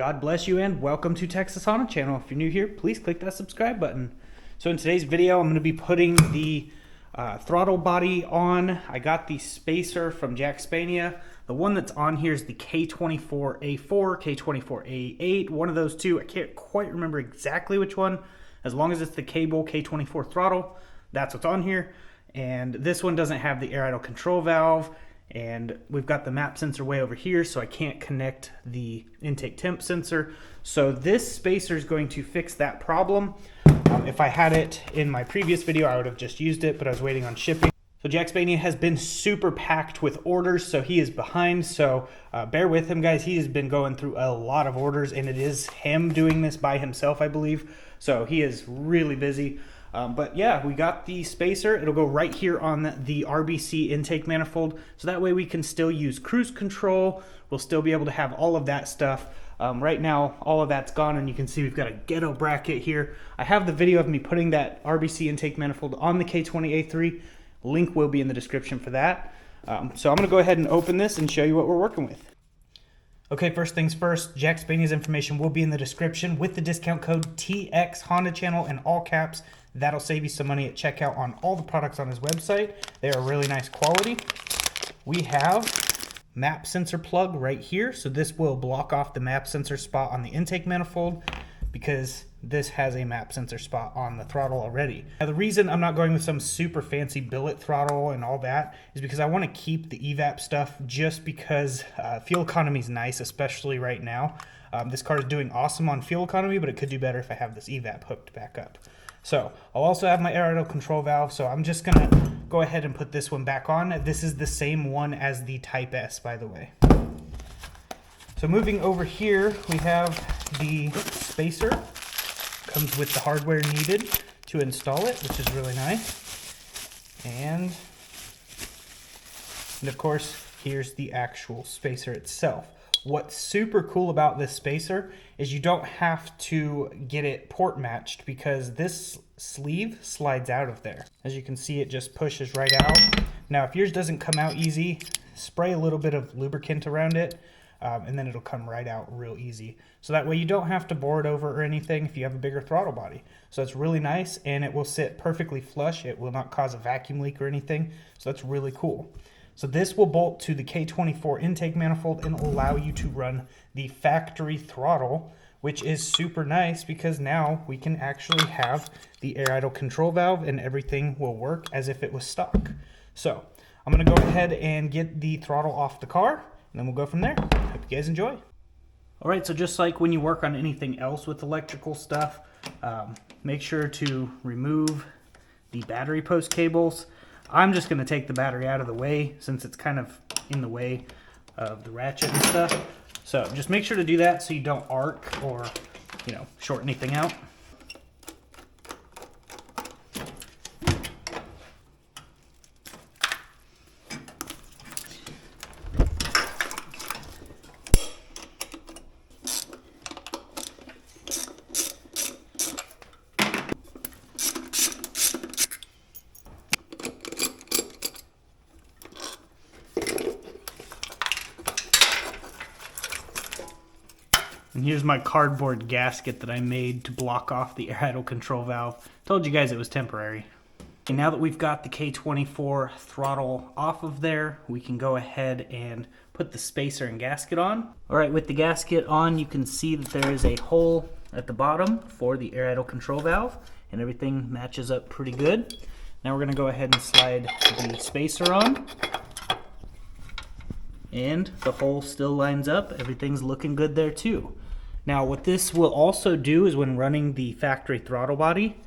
God bless you and welcome to Texas Honda Channel. If you're new here, please click that subscribe button. So in today's video, I'm going to be putting the throttle body on. I got the spacer from Jack Spania. The one that's on here is the K24A4, K24A8, one of those two. I can't quite remember exactly which one. As long as it's the cable K24 throttle, that's what's on here. And this one doesn't have the air idle control valve. And we've got the map sensor way over here, so I can't connect the intake temp sensor. So this spacer is going to fix that problem. If I had it in my previous video, I would have just used it, but I was waiting on shipping. So Jack Spania has been super packed with orders, so he is behind. So bear with him, guys. He has been going through a lot of orders, and it is him doing this by himself, I believe. So he is really busy. But yeah, we got the spacer. It'll go right here on the RBC intake manifold. So that way we can still use cruise control. We'll still be able to have all of that stuff. Right now, all of that's gone, and you can see we've got a ghetto bracket here. I have the video of me putting that RBC intake manifold on the K20A3. Link will be in the description for that. So I'm gonna go ahead and open this and show you what we're working with. Okay, first things first, Jack Spania's information will be in the description with the discount code TX Honda Channel in all caps. That'll save you some money at checkout on all the products on his website. They are really nice quality. We have map sensor plug right here. So this will block off the map sensor spot on the intake manifold because this has a map sensor spot on the throttle already. Now the reason I'm not going with some super fancy billet throttle and all that is because I want to keep the evap stuff just because fuel economy is nice, especially right now. This car is doing awesome on fuel economy, but it could do better if I have this evap hooked back up. So I'll also have my air idle control valve, so I'm just gonna go ahead and put this one back on. This is the same one as the Type S, by the way. So moving over here, we have the spacer. Comes with the hardware needed to install it, which is really nice. And of course, here's the actual spacer itself. What's super cool about this spacer is you don't have to get it port matched because this sleeve slides out of there. As you can see, it just pushes right out. Now, if yours doesn't come out easy, spray a little bit of lubricant around it, and then it'll come right out real easy. So that way you don't have to bore it over or anything if you have a bigger throttle body. So it's really nice, and it will sit perfectly flush. It will not cause a vacuum leak or anything. So that's really cool. So this will bolt to the K24 intake manifold and allow you to run the factory throttle, which is super nice because now we can actually have the air idle control valve and everything will work as if it was stock. So I'm gonna go ahead and get the throttle off the car and then we'll go from there. Hope you guys enjoy. All right, so just like when you work on anything else with electrical stuff, make sure to remove the battery post cables. I'm just going to take the battery out of the way since it's kind of in the way of the ratchet and stuff. So just make sure to do that so you don't arc or, short anything out. And here's my cardboard gasket that I made to block off the air idle control valve. Told you guys it was temporary. And now that we've got the K24 throttle off of there, we can go ahead and put the spacer and gasket on. All right, with the gasket on, you can see that there is a hole at the bottom for the air idle control valve, and everything matches up pretty good. Now we're gonna go ahead and slide the spacer on. And the hole still lines up. Everything's looking good there too. Now what this will also do is when running the factory throttle body,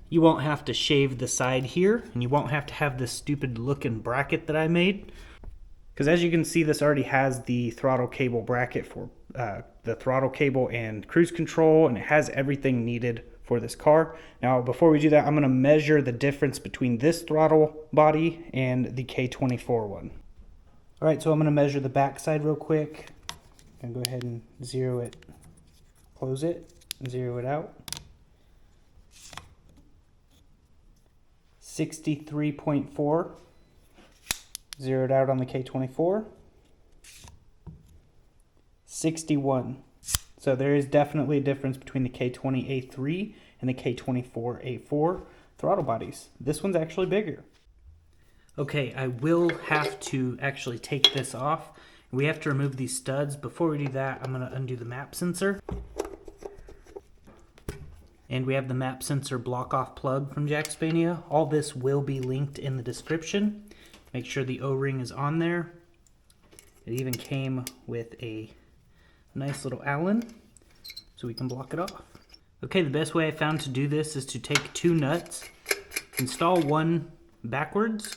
you won't have to shave the side here and you won't have to have this stupid looking bracket that I made. Because as you can see, this already has the throttle cable bracket for the throttle cable and cruise control, and it has everything needed for this car. Now before we do that, I'm going to measure the difference between this throttle body and the K24 one. All right, so I'm going to measure the back side real quick. I'm going to go ahead and zero it, close it, and zero it out. 63.4, zeroed out on the K24. 61, So there is definitely a difference between the K20A3 and the K24A4 throttle bodies. This one's actually bigger. Okay, I will have to actually take this off. We have to remove these studs. Before we do that, I'm going to undo the map sensor. And we have the map sensor block off plug from Jack Spania. All this will be linked in the description. Make sure the O-ring is on there. It even came with a nice little Allen so we can block it off. Okay, the best way I found to do this is to take two nuts, install one backwards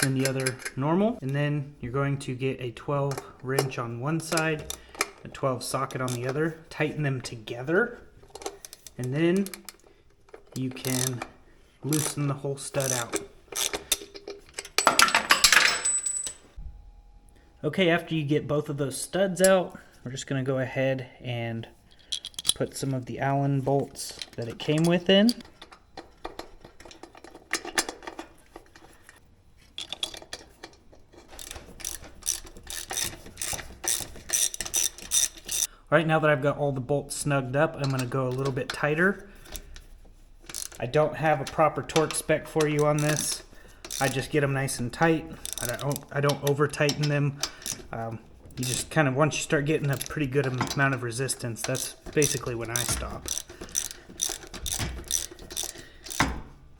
and the other normal, and then you're going to get a 12 wrench on one side, a 12 socket on the other, tighten them together, and then you can loosen the whole stud out. Okay, after you get both of those studs out, we're just going to go ahead and put some of the Allen bolts that it came with in. All right, now that I've got all the bolts snugged up, I'm going to go a little bit tighter. I don't have a proper torque spec for you on this. I just get them nice and tight. I don't over tighten them. You just kind of, once you start getting a pretty good amount of resistance, that's basically when I stop.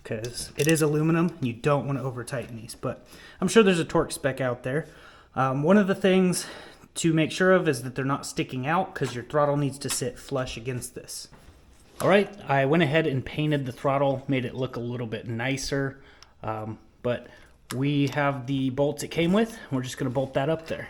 Because it is aluminum, you don't want to over tighten these, but I'm sure there's a torque spec out there. One of the things to make sure of is that they're not sticking out, because your throttle needs to sit flush against this. All right, I went ahead and painted the throttle, made it look a little bit nicer. But we have the bolts it came with. We're just going to bolt that up there.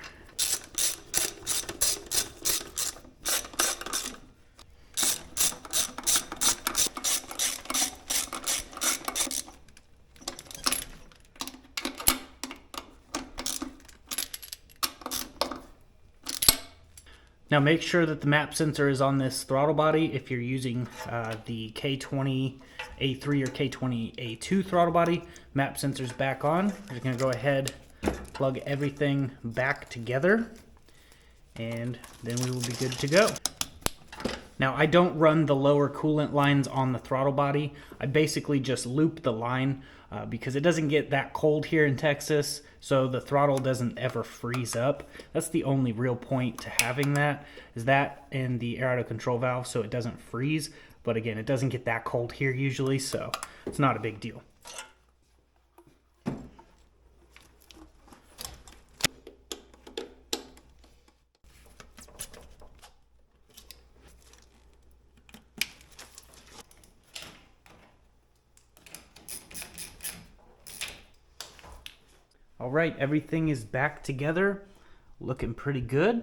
Now make sure that the map sensor is on this throttle body. If you're using the K20A3 or K20A2 throttle body, map sensor's back on. We're just going to go ahead, plug everything back together, and then we will be good to go. Now I don't run the lower coolant lines on the throttle body. I basically just loop the line because it doesn't get that cold here in Texas, so the throttle doesn't ever freeze up. That's the only real point to having that, is that and the air idle control valve, so it doesn't freeze. But again, it doesn't get that cold here usually, so it's not a big deal. All right, everything is back together, looking pretty good.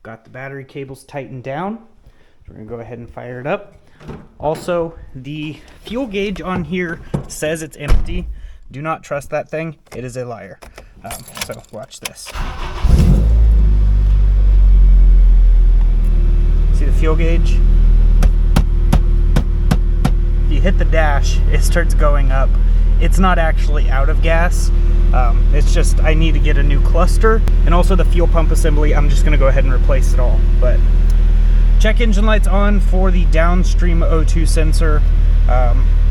Got the battery cables tightened down. So we're gonna go ahead and fire it up. Also, the fuel gauge on here says it's empty. Do not trust that thing, it is a liar. So watch this. See the fuel gauge? If you hit the dash, it starts going up. It's not actually out of gas. It's just I need to get a new cluster, and also the fuel pump assembly, I'm just gonna go ahead and replace it all. But check engine lights on for the downstream O2 sensor.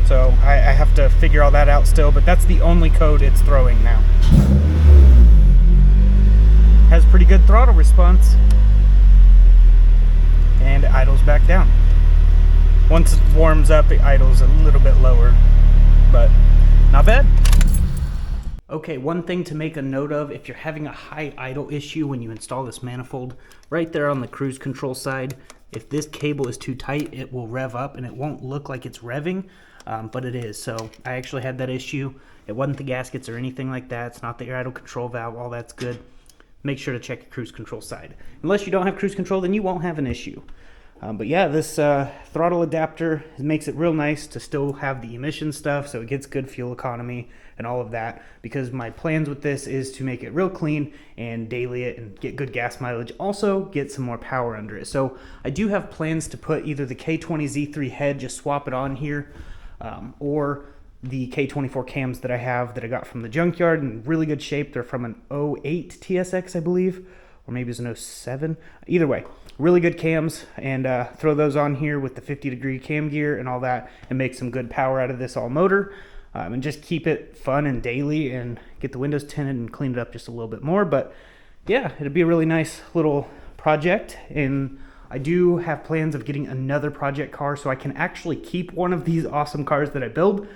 So I have to figure all that out still, but that's the only code it's throwing now. Has pretty good throttle response. And it idles back down. Once it warms up, it idles a little bit lower, but not bad. Okay, one thing to make a note of, if you're having a high idle issue when you install this manifold, right there on the cruise control side, if this cable is too tight, it will rev up and it won't look like it's revving, but it is. So I actually had that issue. It wasn't the gaskets or anything like that. It's not the air idle control valve. All that's good. Make sure to check your cruise control side. Unless you don't have cruise control, then you won't have an issue. But yeah, this throttle adapter makes it real nice to still have the emission stuff, so it gets good fuel economy and all of that, because my plans with this is to make it real clean and daily it and get good gas mileage, also get some more power under it. So I do have plans to put either the K20Z3 head, just swap it on here, or the K24 cams that I have that I got from the junkyard in really good shape. They're from an 08 TSX, I believe, or maybe it's an 07. Either way, really good cams, and throw those on here with the 50-degree cam gear and all that, and make some good power out of this all motor, and just keep it fun and daily, and get the windows tinted and clean it up just a little bit more. But yeah, it'll be a really nice little project. And I do have plans of getting another project car so I can actually keep one of these awesome cars that I build.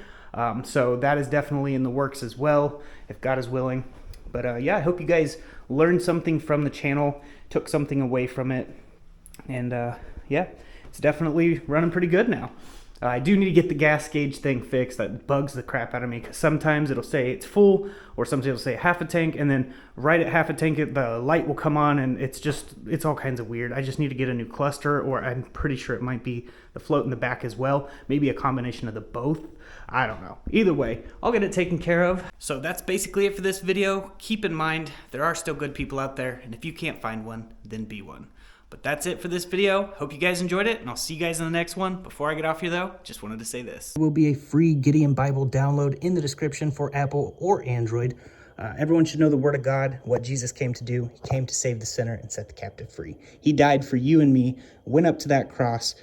So that is definitely in the works as well, if God is willing. But yeah, I hope you guys learned something from the channel, took something away from it. And yeah, it's definitely running pretty good now. I do need to get the gas gauge thing fixed. That bugs the crap out of me, because sometimes it'll say it's full, or sometimes it'll say half a tank, and then right at half a tank the light will come on, and it's all kinds of weird. I just need to get a new cluster, or I'm pretty sure it might be the float in the back as well. Maybe a combination of the both. I don't know. Either way, I'll get it taken care of. So that's basically it for this video. Keep in mind, there are still good people out there, and if you can't find one, then be one. But that's it for this video. Hope you guys enjoyed it, and I'll see you guys in the next one. Before I get off here, though, just wanted to say this. There will be a free Gideon Bible download in the description for Apple or Android. Everyone should know the Word of God, what Jesus came to do. He came to save the sinner and set the captive free. He died for you and me, went up to that cross,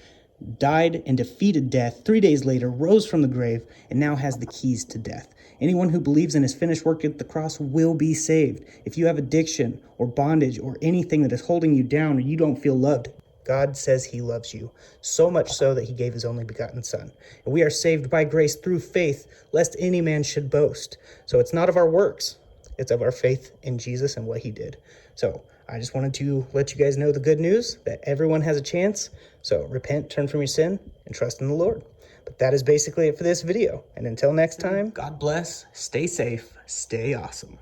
died and defeated death, 3 days later rose from the grave, and now has the keys to death. Anyone who believes in his finished work at the cross will be saved. If you have addiction or bondage or anything that is holding you down, or you don't feel loved, God says he loves you, so much so that he gave his only begotten Son. And we are saved by grace through faith, lest any man should boast. So it's not of our works, it's of our faith in Jesus and what he did. So I just wanted to let you guys know the good news, that everyone has a chance. So repent, turn from your sin, and trust in the Lord. But that is basically it for this video. And until next time, God bless, stay safe, stay awesome.